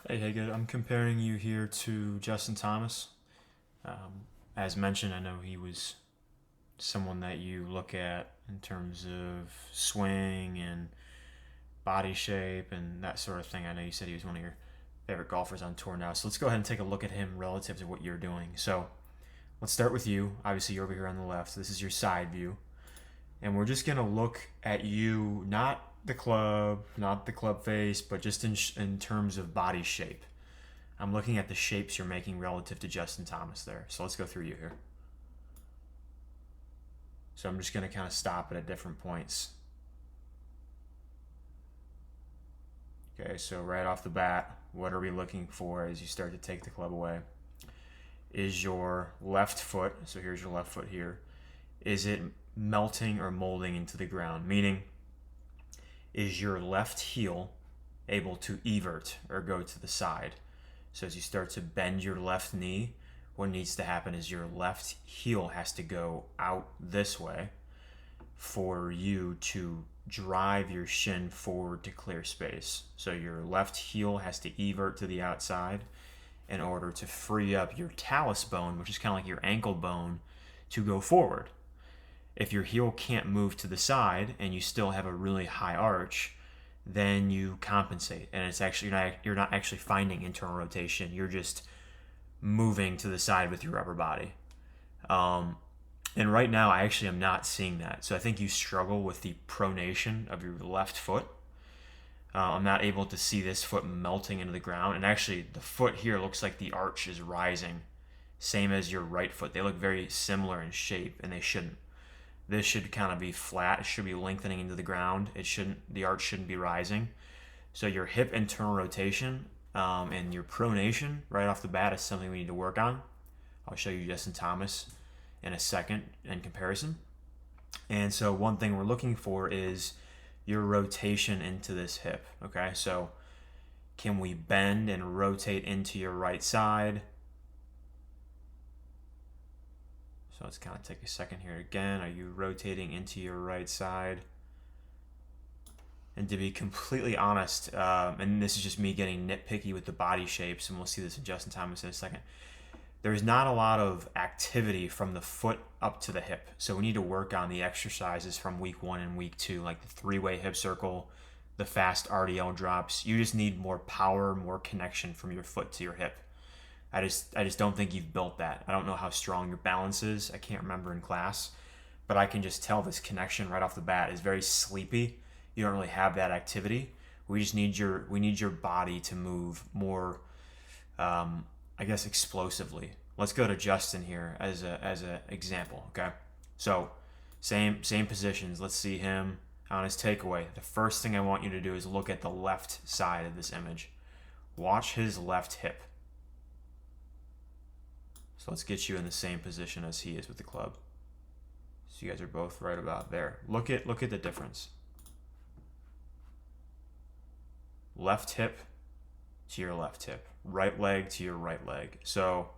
Hey, Hagood, I'm comparing you here to Justin Thomas. As mentioned, I know he was someone that you look at in terms of swing and body shape and that sort of thing. I know you said he was one of your favorite golfers on tour now. So let's go ahead and take a look at him relative to what you're doing. So let's start with you. Obviously, you're over here on the left. This is your side view. And we're just going to look at you, not the club face, but just in terms of body shape. I'm looking at the shapes you're making relative to Justin Thomas there. So let's go through you here. So I'm just going to kind of stop it at different points. Okay, so right off the bat, what are we looking for as you start to take the club away? Is your left foot, so here's your left foot here, is it melting or molding into the ground? Meaning, is your left heel able to evert or go to the side? So as you start to bend your left knee, what needs to happen is your left heel has to go out this way for you to drive your shin forward to clear space. So your left heel has to evert to the outside in order to free up your talus bone, which is kind of like your ankle bone, to go forward. If your heel can't move to the side and you still have a really high arch, then you compensate, and it's actually you're not actually finding internal rotation. You're just moving to the side with your upper body. And right now, I actually am not seeing that. So I think you struggle with the pronation of your left foot. I'm not able to see this foot melting into the ground, and actually, the foot here looks like the arch is rising, same as your right foot. They look very similar in shape, and they shouldn't. This should kind of be flat. It should be lengthening into the ground. The arch shouldn't be rising. So your hip internal rotation and your pronation right off the bat is something we need to work on. I'll show you Justin Thomas in a second in comparison. And so one thing we're looking for is your rotation into this hip. Okay, so can we bend and rotate into your right side? So let's kind of take a second here again. Are you rotating into your right side? And to be completely honest, and this is just me getting nitpicky with the body shapes, and we'll see this in Justin Thomas in a second, there's not a lot of activity from the foot up to the hip. So we need to work on the exercises from week 1 and week 2, like the 3-way hip circle, the fast RDL drops. You just need more power, more connection from your foot to your hip. I just don't think you've built that. I don't know how strong your balance is. I can't remember in class, but I can just tell this connection right off the bat is very sleepy. You don't really have that activity. We need your body to move more, I guess, explosively. Let's go to Justin here as a example. Okay, so same positions. Let's see him on his takeaway. The first thing I want you to do is look at the left side of this image. Watch his left hip. So let's get you in the same position as he is with the club. So you guys are both right about there. Look at the difference. Left hip to your left hip. Right leg to your right leg. So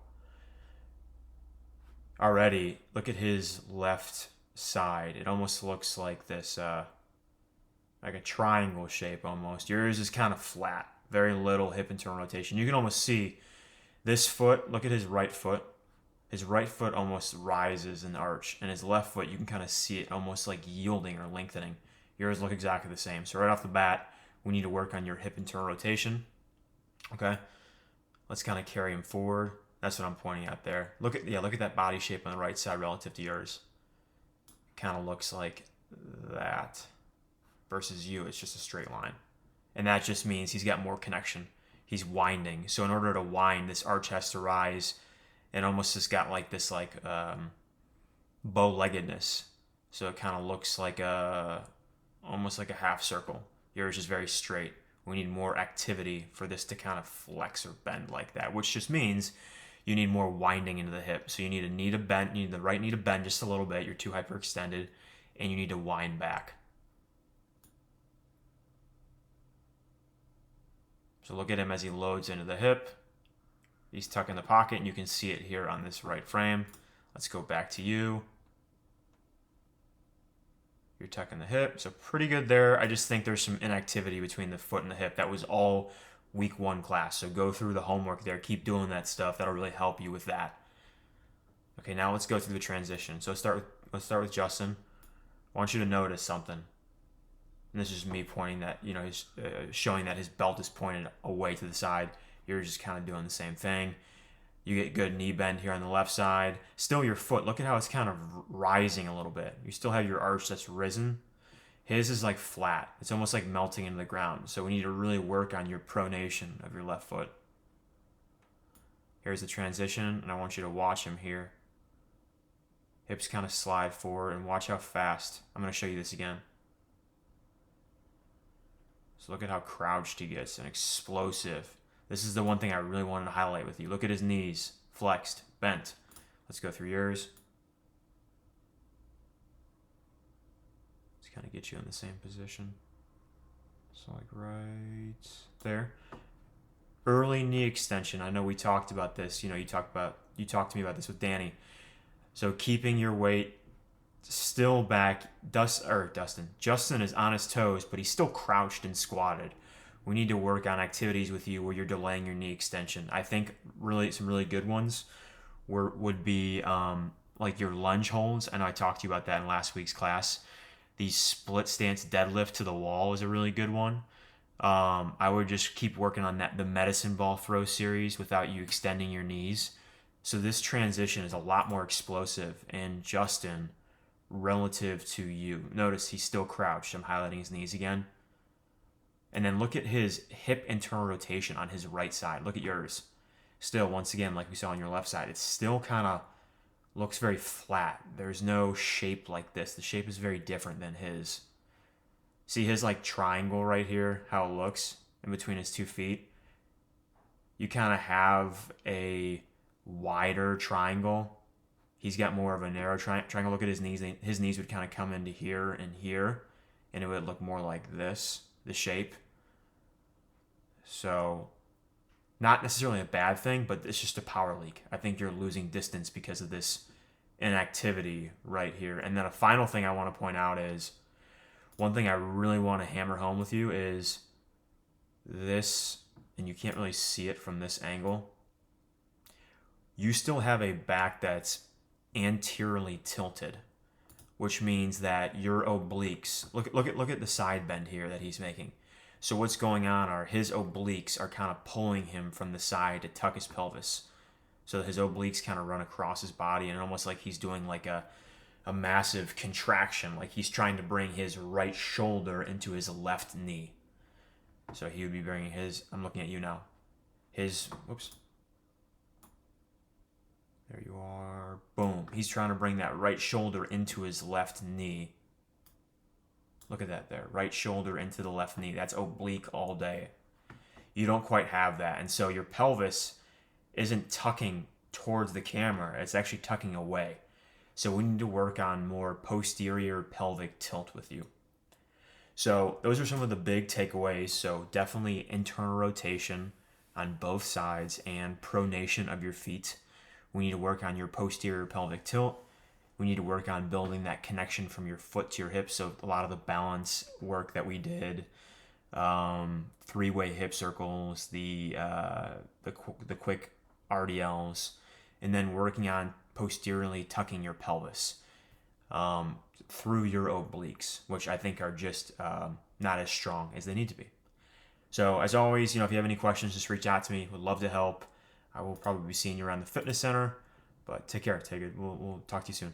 already, look at his left side. It almost looks like this, like a triangle shape almost. Yours is kind of flat. Very little hip internal rotation. You can almost see this foot. Look at his right foot. His right foot almost rises in the arch, and his left foot, you can kind of see it almost like yielding or lengthening. Yours look exactly the same. So right off the bat, we need to work on your hip internal rotation. Okay, let's kind of carry him forward. That's what I'm pointing out there. Look at that body shape on the right side relative to yours. Kind of looks like that. Versus you, it's just a straight line, and that just means he's got more connection. He's winding. So in order to wind, this arch has to rise. And almost has got like this bow-leggedness, so it kind of looks like almost like a half circle. Yours is very straight. We need more activity for this to kind of flex or bend like that, which just means you need more winding into the hip. So you need to bend. You need the right knee to bend just a little bit. You're too hyperextended, and you need to wind back. So look at him as he loads into the hip. He's tucking the pocket, and you can see it here on this right frame. Let's go back to you. You're tucking the hip, so pretty good there. I just think there's some inactivity between the foot and the hip. That was all week 1 class. So go through the homework there. Keep doing that stuff. That'll really help you with that. Okay, now let's go through the transition. So let's start with Justin. I want you to notice something. And this is me pointing that, he's showing that his belt is pointed away to the side. You're just kind of doing the same thing. You get good knee bend here on the left side. Still your foot, look at how it's kind of rising a little bit. You still have your arch that's risen. His is like flat. It's almost like melting into the ground. So we need to really work on your pronation of your left foot. Here's the transition, and I want you to watch him here. Hips kind of slide forward, and watch how fast. I'm going to show you this again. So look at how crouched he gets and explosive. This is the one thing I really wanted to highlight with you. Look at his knees, flexed, bent. Let's go through yours. Let's kind of get you in the same position. So like right there. Early knee extension. I know we talked about this. You talked to me about this with Danny. So keeping your weight still back. Justin is on his toes, but he's still crouched and squatted. We need to work on activities with you where you're delaying your knee extension. I think some really good ones would be like your lunge holds. I know I talked to you about that in last week's class. The split stance deadlift to the wall is a really good one. I would just keep working on the medicine ball throw series without you extending your knees. So this transition is a lot more explosive in Justin relative to you. Notice he's still crouched. I'm highlighting his knees again. And then look at his hip internal rotation on his right side. Look at yours. Still, once again, like we saw on your left side, it still kind of looks very flat. There's no shape like this. The shape is very different than his. See his like triangle right here, how it looks in between his 2 feet? You kind of have a wider triangle. He's got more of a narrow triangle. Look at his knees. His knees would kind of come into here and here, and it would look more like this, the shape. So not necessarily a bad thing, but it's just a power leak. I think you're losing distance because of this inactivity right here. And then a final thing I want to point out is, one thing I really want to hammer home with you is this, and you can't really see it from this angle. You still have a back that's anteriorly tilted, which means that your obliques, look at the side bend here that he's making. So what's going on are his obliques are kind of pulling him from the side to tuck his pelvis. So his obliques kind of run across his body, and almost like he's doing like a massive contraction, like he's trying to bring his right shoulder into his left knee. So he would be bringing I'm looking at you now. Whoops. There you are. Boom. He's trying to bring that right shoulder into his left knee. Look at that there. Right shoulder into the left knee. That's oblique all day. You don't quite have that. And so your pelvis isn't tucking towards the camera. It's actually tucking away. So we need to work on more posterior pelvic tilt with you. So those are some of the big takeaways. So definitely internal rotation on both sides and pronation of your feet. We need to work on your posterior pelvic tilt. We need to work on building that connection from your foot to your hips. So a lot of the balance work that we did, 3-way hip circles, the quick RDLs, and then working on posteriorly tucking your pelvis through your obliques, which I think are just not as strong as they need to be. So as always, if you have any questions, just reach out to me. Would love to help. I will probably be seeing you around the fitness center, but take care. We'll talk to you soon.